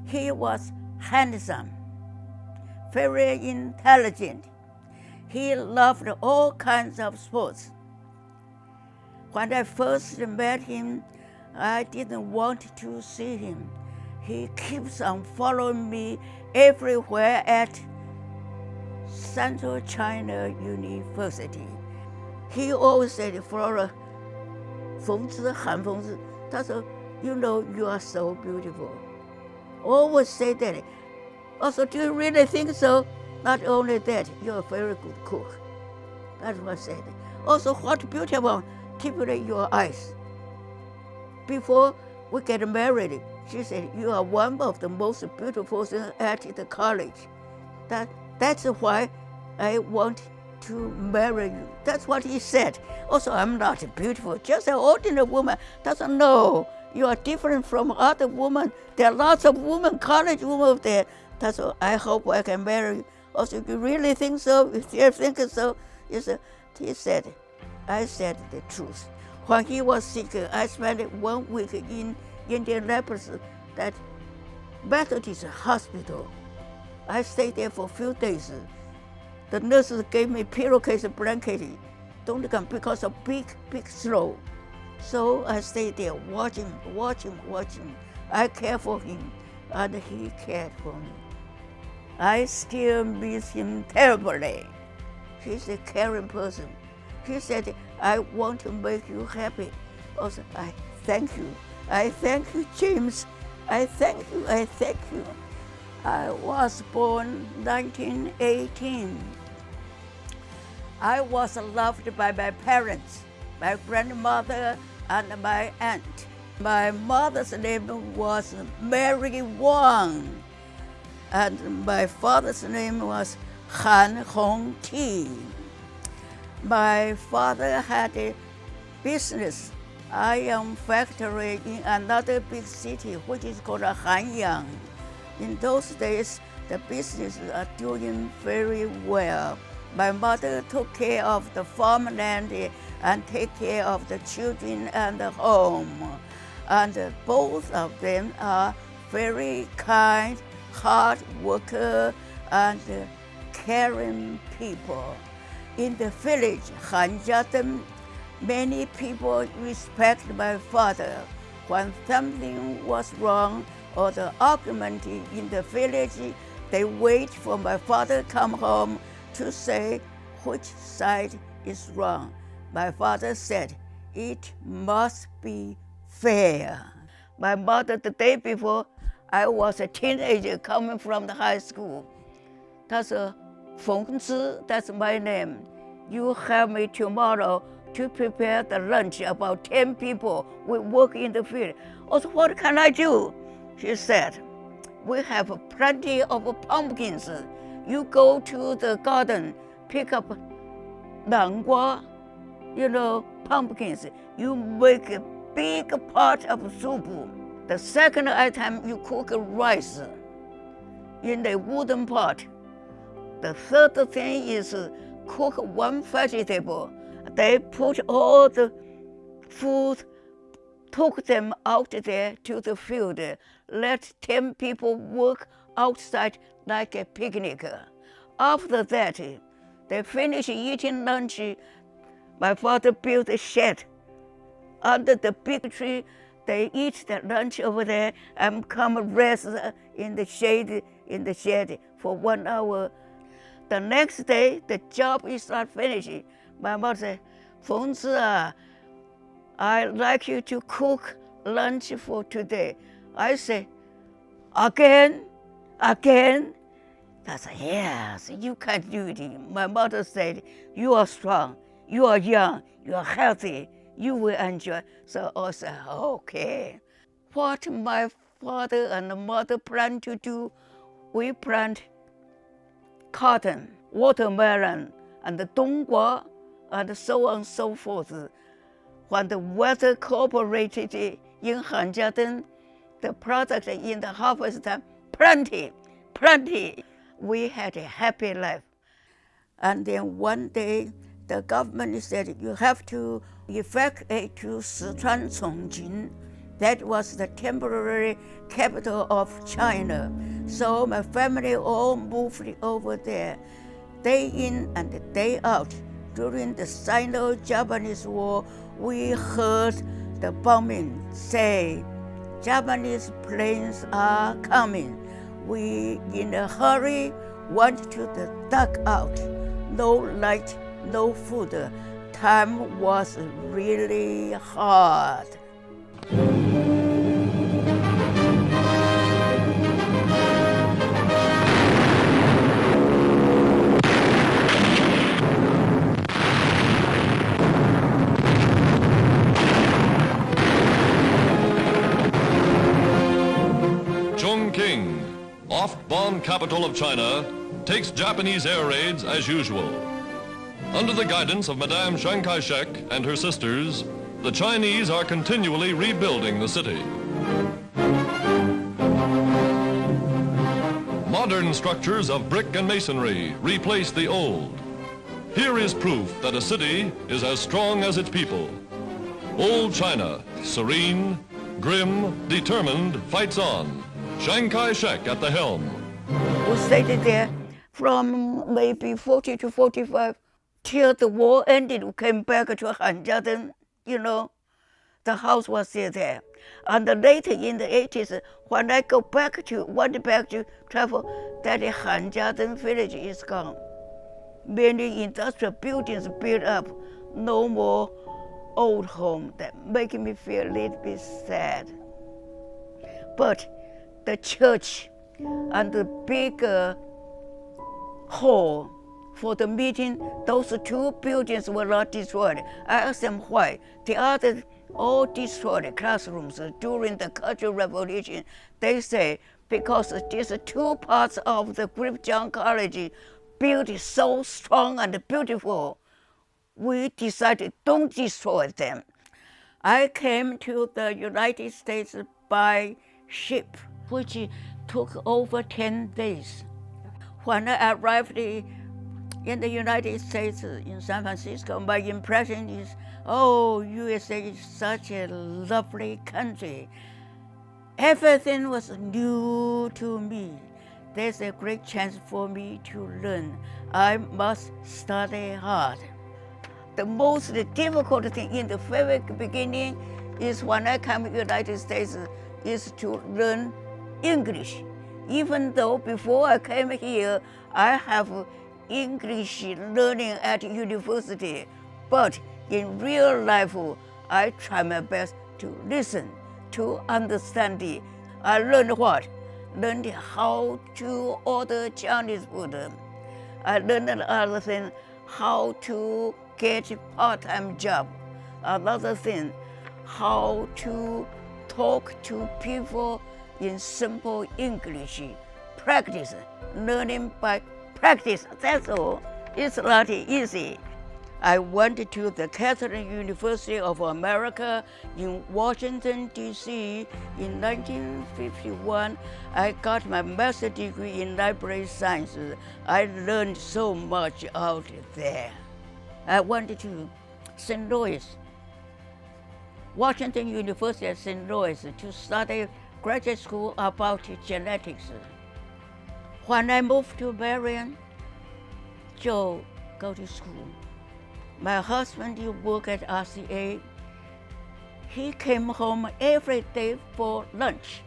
He was handsome, very intelligent. He loved all kinds of sports. When I first met him, I didn't want to see him. He keeps on following me everywhere at Central China University. He always said, Flora, 冯子, Han 冯子, you know, you are so beautiful. Always say that. Also, do you really think so? Not only that, you're a very good cook. That's what I said. Also, what beautiful, typically your eyes. Before we get married, she said, you are one of the most beautiful things at the college. That's why I want to marry you. That's what he said. Also, I'm not beautiful, just an ordinary woman. Doesn't know you are different from other women. There are lots of women, college women up there. That's all. I hope I can marry you. Also, if you really think so, if you think so, he said, I said the truth. When he was sick, I spent 1 week in Indianapolis, that Methodist hospital. I stayed there for a few days. The nurses gave me pillowcase and blanket. Don't come because of big snow. So I stayed there watching. I cared for him, and he cared for me. I still miss him terribly. He's a caring person. He said, I want to make you happy. Also, I thank you. I thank you, James. I thank you. I was born 1918. I was loved by my parents, my grandmother and my aunt. My mother's name was Mary Wang, and my father's name was Han Hong Ti. My father had a business, iron factory in another big city, which is called Hanyang. In those days, the businesses are doing very well. My mother took care of the farmland and take care of the children and the home. And both of them are very kind, hard worker, and caring people. In the village, Hanjiaden, many people respect my father. When something was wrong or the argument in the village, they wait for my father to come home to say which side is wrong. My father said, it must be fair. My mother, the day before, I was a teenager coming from the high school. That's Feng Zi, that's my name. You have me tomorrow to prepare the lunch. About 10 people will work in the field. Also, what can I do? She said, we have plenty of pumpkins. You go to the garden, pick up nangua, pumpkins. You make a big pot of soup. The second item, you cook rice in a wooden pot. The third thing is cook one vegetable. They put all the food, took them out there to the field, let 10 people work outside like a picnic. After that, they finish eating lunch. My father built a shed. Under the big tree, they eat the lunch over there and come rest in the shed for 1 hour. The next day, the job is not finished. My mother said, Feng Zi, I'd like you to cook lunch for today. I said, again? I said, yes, you can do it. My mother said, you are strong, you are young, you are healthy, you will enjoy. So I said, okay. What my father and mother plan to do, we plant cotton, watermelon, and the dongguo, and so on and so forth. When the weather cooperated in Hanjiaden, the product in the harvest time, plenty. We had a happy life. And then one day, the government said, you have to evacuate to Sichuan, Chongqing. That was the temporary capital of China. So my family all moved over there, day in and day out. During the Sino-Japanese War, we heard the bombing say, Japanese planes are coming. We, in a hurry, went to the dugout. No light, no food. Time was really hard. Chongqing, oft-bombed capital of China, takes Japanese air raids as usual. Under the guidance of Madame Chiang Kai-shek and her sisters, the Chinese are continually rebuilding the city. Modern structures of brick and masonry replace the old. Here is proof that a city is as strong as its people. Old China, serene, grim, determined, fights on. Chiang Kai-shek at the helm. We stayed there from maybe 40 to 45 till the war ended. We came back to Hanjiaden, the house was still there. And later in the 80s, when I went back to travel, that Hanjiaden village is gone. Many industrial buildings built up, no more old home. That making me feel a little bit sad. But the church and the big hall for the meeting, those two buildings were not destroyed. I asked them why. The others all destroyed classrooms during the Cultural Revolution. They say because these two parts of the Grifjiang College built so strong and beautiful, we decided don't destroy them. I came to the United States by ship, which took over 10 days. When I arrived in the United States, in San Francisco, my impression is, USA is such a lovely country. Everything was new to me. There's a great chance for me to learn. I must study hard. The most difficult thing in the very beginning is when I come to the United States is to learn English. Even though before I came here, I have English learning at university, but in real life, I try my best to listen, to understand it. I learned what? Learned how to order Chinese food. I learned another thing, how to get a part-time job. Another thing, how to talk to people in simple English. Practice, learning by practice, that's all. It's not easy. I went to the Catholic University of America in Washington, D.C. in 1951. I got my master's degree in library science. I learned so much out there. I went to St. Louis, Washington University at St. Louis to study graduate school about genetics. When I moved to Marion, Joe go to school. My husband worked at RCA. He came home every day for lunch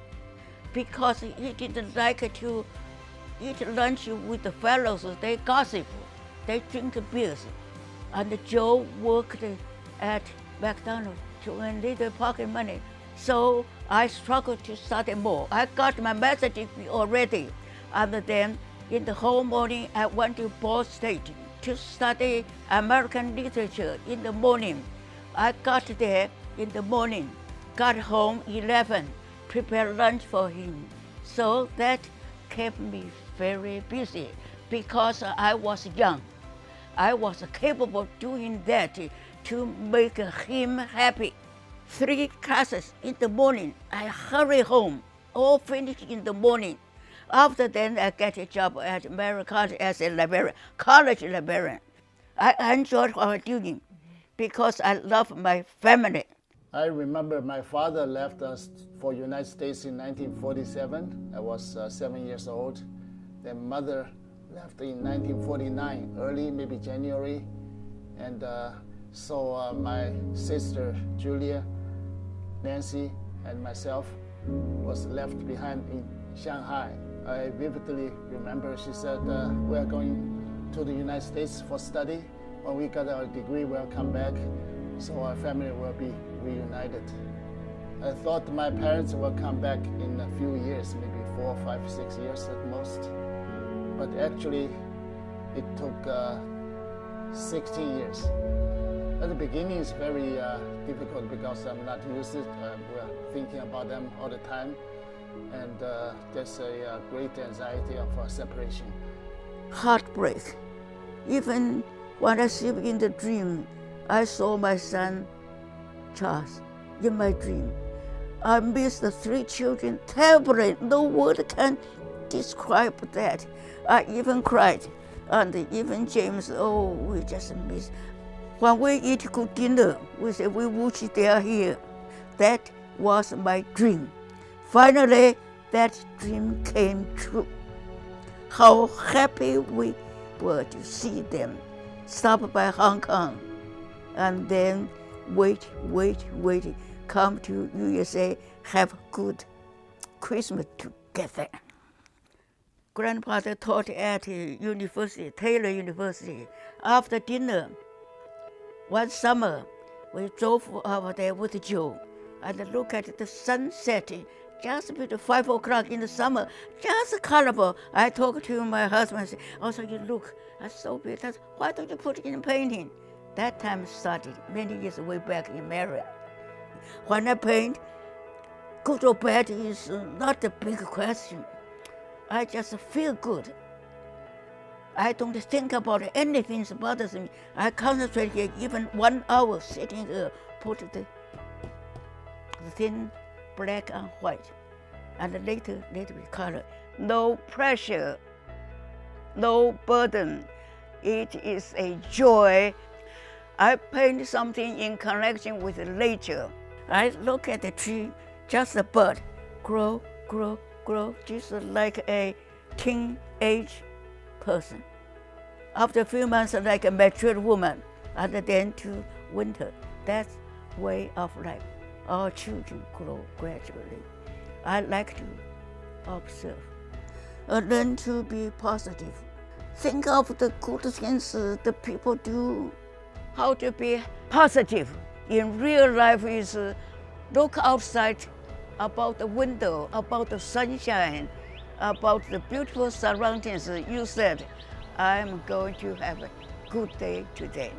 because he didn't like to eat lunch with the fellows. They gossip, they drink beers. And Joe worked at McDonald's to earn little pocket money. So I struggled to study more. I got my master's degree already. And then in the whole morning, I went to Ball State to study American literature in the morning. I got there in the morning, got home 11, prepared lunch for him. So that kept me very busy because I was young. I was capable of doing that to make him happy. 3 classes in the morning, I hurry home, all finished in the morning. After then, I get a job at American College as a librarian, college librarian. I enjoyed what I'm doing because I love my family. I remember my father left us for United States in 1947. I was 7 years old. Then mother left in 1949, early, maybe January. And so my sister, Julia, Nancy, and myself was left behind in Shanghai. I vividly remember she said, we're going to the United States for study. When we got our degree, we'll come back, so our family will be reunited. I thought my parents will come back in a few years, maybe 4, 5, 6 years at most. But actually, it took 16 years. At the beginning, it's very difficult because I'm not used to it. We're thinking about them all the time. And there's a great anxiety of separation. Heartbreak. Even when I sleep in the dream, I saw my son, Charles, in my dream. I miss the 3 children terribly. No word can describe that. I even cried. And even James, oh, we just miss. When we eat good dinner, we say, we wish they are here. That was my dream. Finally, that dream came true. How happy we were to see them. Stop by Hong Kong, and then wait, come to USA, have good Christmas together. Grandfather taught at university, Taylor University. After dinner, one summer, we drove over there with Joe and look at the sunset just before 5 o'clock in the summer, just colorful. I talked to my husband and said, also you look, that's so beautiful. Why don't you put it in painting? That time started many years way back in Maryland. When I paint, good or bad is not a big question. I just feel good. I don't think about anything that bothers me. I concentrate here even 1 hour sitting here, put the thin black and white, and later let me color. No pressure, no burden. It is a joy. I paint something in connection with nature. I look at the tree, just a bud, grow, just like a teenage person. After a few months, like a mature woman, and then to winter. That's way of life. Our children grow gradually. I like to observe. Learn to be positive. Think of the good things the people do. How to be positive in real life is look outside about the window, about the sunshine, about the beautiful surroundings. You said, I'm going to have a good day today.